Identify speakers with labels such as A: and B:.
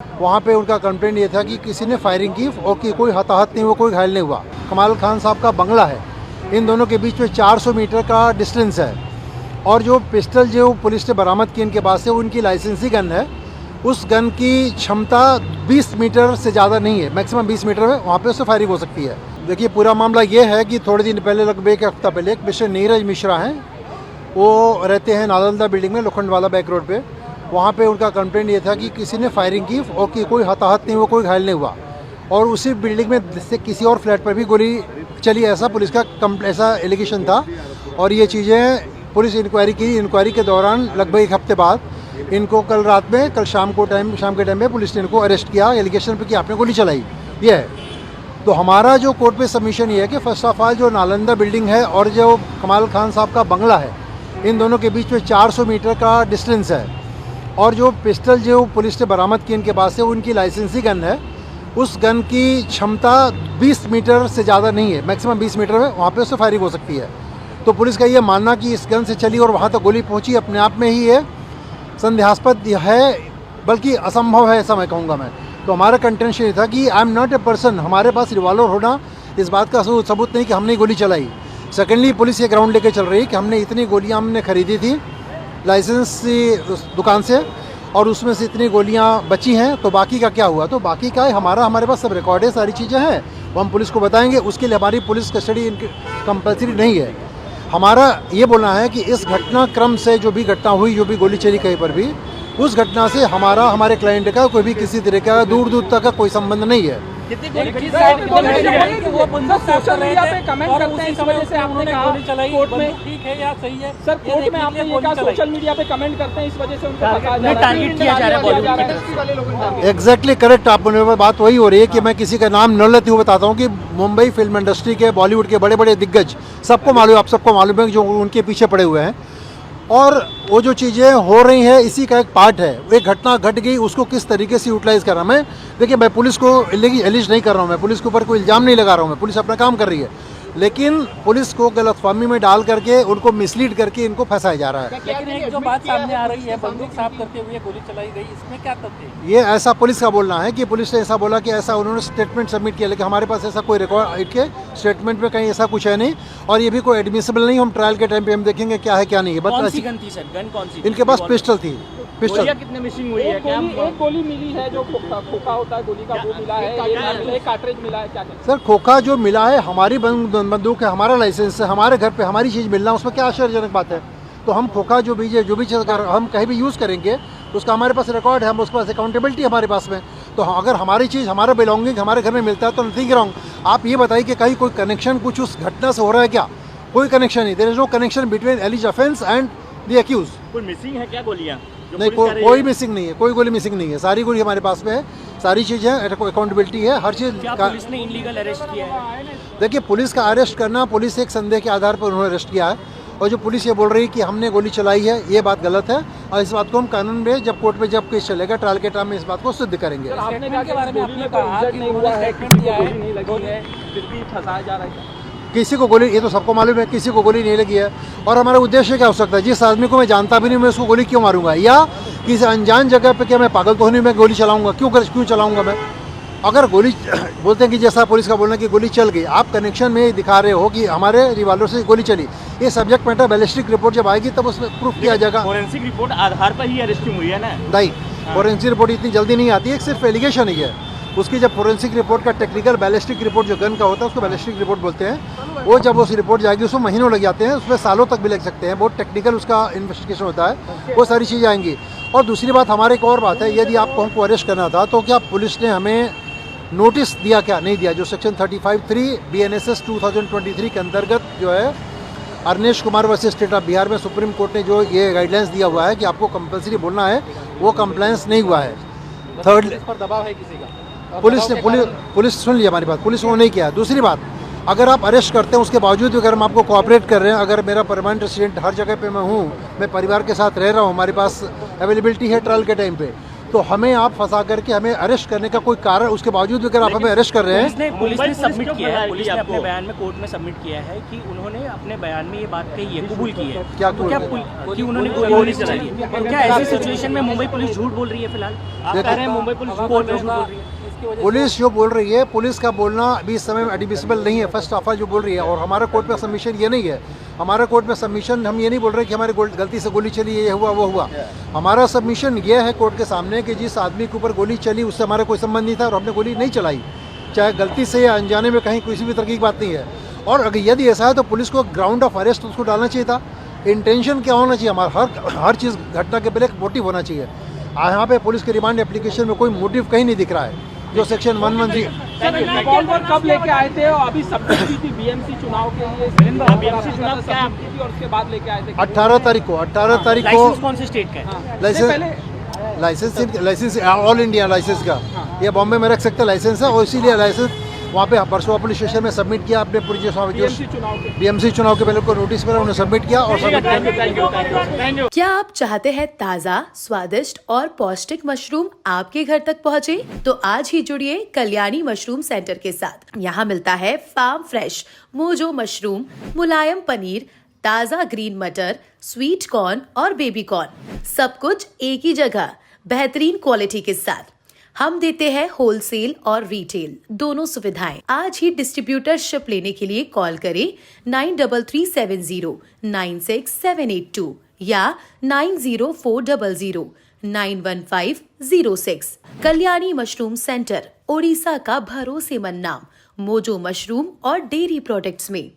A: वहाँ पे उनका कंप्लेंट ये था कि किसी ने फायरिंग की और कि कोई हताहत नहीं हुआ, कोई घायल नहीं हुआ। कमाल खान साहब का बंगला है, इन दोनों के बीच में 400 मीटर का डिस्टेंस है। और जो पिस्टल जो पुलिस ने बरामद की इनके पास से, वो इनकी लाइसेंसी गन है। उस गन की क्षमता 20 मीटर से ज़्यादा नहीं है, मैक्सिमम 20 मीटर है, वहाँ पे उससे फायरिंग हो सकती है। देखिए, पूरा मामला ये है कि थोड़े दिन पहले, लगभग एक हफ्ता पहले, एक मिस्टर नीरज मिश्रा हैं, वो रहते हैं नालंदा बिल्डिंग में, लोखंडवाला बैक रोड पे। वहाँ पे उनका कंप्लेंट ये था कि किसी ने फायरिंग की और कि कोई हताहत नहीं हुआ, कोई घायल नहीं हुआ। और उसी बिल्डिंग में से किसी और फ्लैट पर भी गोली चली, ऐसा पुलिस का ऐसा एलिगेशन था। और ये चीज़ें पुलिस इंक्वायरी की, इंक्वायरी के दौरान लगभग एक हफ्ते बाद इनको कल शाम के टाइम में पुलिस ने इनको अरेस्ट किया एलिगेशन पे कि आपने गोली चलाई। ये है। तो हमारा जो कोर्ट में सबमिशन ये है कि फर्स्ट ऑफ ऑल जो नालंदा बिल्डिंग है और जो कमाल खान साहब का बंगला है, इन दोनों के बीच में 400 मीटर का डिस्टेंस है। और जो पिस्टल जो पुलिस ने बरामद की इनके पास से, वो उनकी लाइसेंसी गन है। उस गन की क्षमता 20 मीटर से ज़्यादा नहीं है, मैक्सिमम 20 मीटर है, वहाँ पे उससे फायरिंग हो सकती है। तो पुलिस का ये मानना कि इस गन से चली और वहाँ तक गोली पहुँची, अपने आप में ही ये संदेहास्पद है, बल्कि असंभव है, ऐसा मैं कहूँगा मैं। तो हमारा कंटेंशन ये था कि I am not a person, हमारे पास रिवॉल्वर होना इस बात का सबूत नहीं कि हमने गोली चलाई। सेकेंडली, पुलिस ये ग्राउंड लेके चल रही है कि हमने इतनी गोलियाँ हमने खरीदी थी लाइसेंस उस दुकान से, और उसमें से इतनी गोलियां बची हैं, तो बाकी का क्या हुआ। तो बाकी का है हमारे पास सब रिकॉर्ड है, सारी चीज़ें हैं, वो हम पुलिस को बताएंगे। उसके लिए हमारी पुलिस कस्टडी कंपल्सरी नहीं है। हमारा ये बोलना है कि इस घटनाक्रम से जो भी घटना हुई, जो भी गोली चली कहीं पर भी, उस घटना से हमारे क्लाइंट का कोई भी किसी तरह का दूर तक का कोई संबंध नहीं है। एग्जैक्टली करेक्ट, आप बात वही हो रही है कि मैं किसी का नाम न लेते हुए बताता हूँ कि मुंबई फिल्म इंडस्ट्री के, बॉलीवुड के बड़े बड़े दिग्गज, सबको मालूम है, आप सबको मालूम है, जो उनके पीछे पड़े हुए हैं। और वो जो चीज़ें हो रही हैं, इसी का एक पार्ट है। एक घटना घट गई, उसको किस तरीके से यूटिलाइज़ कर रहा मैं, देखिए, मैं पुलिस को एलिज नहीं कर रहा हूँ, मैं पुलिस के ऊपर कोई इल्ज़ाम नहीं लगा रहा हूँ, मैं पुलिस अपना काम कर रही है, लेकिन पुलिस को गलतफहमी में डाल करके, उनको मिसलीड करके इनको फंसाया जा रहा है।
B: लेकिन एक जो बात सामने आ रही है, बंदूक साफ करते हुए गोली चलाई गई, इसमें क्या तथ्य?
A: ये ऐसा पुलिस का बोलना है कि पुलिस ने ऐसा बोला कि ऐसा उन्होंने स्टेटमेंट सबमिट किया, लेकिन हमारे पास ऐसा कोई रिकॉर्ड के स्टेटमेंट में कहीं ऐसा कुछ है नहीं, और ये भी कोई एडमिसिबल नहीं। हम ट्रायल के टाइम पे हम देखेंगे क्या है क्या नहीं है।
B: कौन सी गन थी सर? गन कौन सी?
A: इनके पास पिस्टल थी। पिस्टल
C: कितने मिसिंग हुई है? एक गोली मिली है, जो खोखा होता है गोली का, वो मिला है, एक कार्ट्रिज मिला है, क्या?
A: सर, खोखा जो मिला है हमारी बंदूक है, हमारा लाइसेंस है, हमारे घर पे हमारी चीज़ मिलना, उसमें क्या आश्चर्यजनक बात है। तो हम खोखा जो भी चीज़ हम कहीं भी यूज़ करेंगे, उसका हमारे पास रिकॉर्ड है, हम उसके पास अकाउंटेबिलिटी हमारे पास में। तो अगर हमारी चीज़, हमारा बिलोंगिंग हमारे घर में मिलता है तो नथिंग रॉन्ग। आप ये बताइए कि कहीं कोई कनेक्शन कुछ उस घटना से हो रहा है क्या? कोई कनेक्शन नहीं। There is no connection between alleged offence and the accused.
C: कोई मिसिंग है क्या गोलियां?
A: नहीं, कोई मिसिंग नहीं है, कोई गोली मिसिंग नहीं है, सारी गोली हमारे पास में है, सारी चीज़ है, अकाउंटेबिलिटी है, हर चीज़।
B: पुलिस ने इनलीगल अरेस्ट किया है?
A: देखिए, पुलिस का अरेस्ट करना, पुलिस एक संदेह के आधार पर उन्होंने अरेस्ट किया है, और जो पुलिस ये बोल रही है कि हमने गोली चलाई है, ये बात गलत है। और इस बात को हम कानून में जब कोर्ट में जब केस चलेगा, ट्रायल के टाइम में इस बात को सिद्ध करेंगे। किसी को गोली, ये तो सबको मालूम है, किसी को गोली नहीं लगी है। और हमारा उद्देश्य क्या हो सकता है? जिस आदमी को मैं जानता भी नहीं, मैं उसको गोली क्यों मारूंगा? या किसी अनजान जगह पे क्या मैं पागल तो नहीं, मैं गोली चलाऊंगा? क्यों चलाऊंगा मैं? अगर गोली बोलते हैं कि जैसा पुलिस का बोलना है कि गोली चल गई, आप कनेक्शन में दिखा रहे हो कि हमारे रिवॉल्वर से गोली चली, ये सब्जेक्ट मैटर बैलिस्टिक रिपोर्ट जब आएगी तब उसमें प्रूफ किया जाएगा।
C: फोरेंसिक रिपोर्ट आधार पर ही अरेस्टिंग हुई है ना?
A: नहीं, फोरेंसिक रिपोर्ट इतनी जल्दी नहीं आती है, सिर्फ एलिगेशन ही है। उसकी जब फोरेंसिक रिपोर्ट का टेक्निकल बैलिस्टिक रिपोर्ट जो गन का होता है, उसको बैलिस्टिक रिपोर्ट बोलते हैं, वो जब उस रिपोर्ट जाएगी उसमें महीनों लग जाते हैं, उसमें सालों तक भी लग सकते हैं, बहुत टेक्निकल उसका इन्वेस्टिगेशन होता है, वो सारी चीज़ें आएंगी। और दूसरी बात, हमारे एक और बात है, यदि आपको हमको अरेस्ट करना था तो क्या पुलिस ने हमें नोटिस दिया? क्या नहीं दिया? जो सेक्शन 35(3) BNSS 2023 के अंतर्गत जो है, Arnesh Kumar versus state of Bihar में सुप्रीम कोर्ट ने जो ये गाइडलाइंस दिया हुआ है कि आपको कंपल्सरी बोलना है, वो कंप्लायंस नहीं हुआ है। थर्ड,
B: पर दबाव है किसी का?
A: पुलिस सुन लिया हमारी बात, पुलिस ने नहीं किया। दूसरी बात, अगर आप अरेस्ट करते हैं उसके बावजूद अगर हम आपको कोऑपरेट कर रहे हैं, अगर मेरा परमानेंट रेसिडेंट हर जगह पे मैं हूँ, मैं परिवार के साथ रह रहा हूँ, हमारे पास अवेलेबिलिटी है ट्रायल के टाइम पे, तो हमें आप फंसा करके हमें अरेस्ट करने का कोई कारण, उसके बावजूद भी अगर आप हमें अरेस्ट कर रहे हैं।
B: पुलिस ने सबमिट किया है, पुलिस ने अपने बयान में कोर्ट में सबमिट किया है कि उन्होंने अपने बयान में ये बात कही है, कबूल की है।
A: क्या
B: तो क्या कि उन्होंने गोली चलाई है? तो क्या ऐसी सिचुएशन में मुंबई पुलिस झूठ बोल रही है? फिलहाल आप कह रहे हैं मुंबई पुलिस कोर्ट में झूठ बोल रही है।
A: पुलिस जो बोल रही है, पुलिस का बोलना अभी इस समय एडमिसिबल नहीं है, फर्स्ट ऑफ ऑल जो बोल रही है। और हमारा कोर्ट में सबमिशन ये नहीं है, हमारा कोर्ट में सबमिशन हम ये नहीं बोल रहे कि हमारी गलती से गोली चली, ये हुआ वो हुआ। हमारा सबमिशन ये है कोर्ट के सामने कि जिस आदमी के ऊपर गोली चली उससे हमारा कोई संबंध नहीं था और हमने गोली नहीं चलाई, चाहे गलती से या अनजाने में, कहीं किसी भी तरह की बात नहीं है। और अगर यदि ऐसा है तो पुलिस को ग्राउंड ऑफ अरेस्ट उसको डालना चाहिए था। इंटेंशन क्या होना चाहिए, हमारा हर चीज़ घटना के पहले एक मोटिव होना चाहिए। यहाँ पे पुलिस के रिमांड एप्लीकेशन में कोई मोटिव कहीं नहीं दिख रहा है, जो सेक्शन 113।
C: रिवॉल्वर कब लेके आए थे और अभी सबमिट की थी बीएमसी चुनाव के लिए? बीएमसी चुनाव क्या की थी और उसके बाद लेके आए थे?
A: 18 तारीख को
B: लाइसेंस कौन से स्टेट का है?
A: लाइसेंस ऑल इंडिया लाइसेंस का, ये बॉम्बे में रख सकते लाइसेंस है। और इसीलिए लाइसेंस वहाँ पे बरसोवा पुलिस स्टेशन में सबमिट किया अपने पूरी जो बीएमसी चुनाव के पहले को नोटिस पर उन्होंने सबमिट किया और
C: थैंक यू।
D: क्या आप चाहते हैं ताज़ा, स्वादिष्ट और पौष्टिक मशरूम आपके घर तक पहुँचे? तो आज ही जुड़िए कल्याणी मशरूम सेंटर के साथ। यहाँ मिलता है फार्म फ्रेश मोजो मशरूम, मुलायम पनीर, ताज़ा ग्रीन मटर, स्वीट कॉर्न और बेबी कॉर्न, सब कुछ एक ही जगह बेहतरीन क्वालिटी के साथ। हम देते हैं होलसेल और रिटेल दोनों सुविधाएं। आज ही डिस्ट्रीब्यूटरशिप लेने के लिए कॉल करें 9337096782 या 9040091506। कल्याणी मशरूम सेंटर, ओडिशा का भरोसेमंद नाम मोजो मशरूम और डेयरी प्रोडक्ट्स में।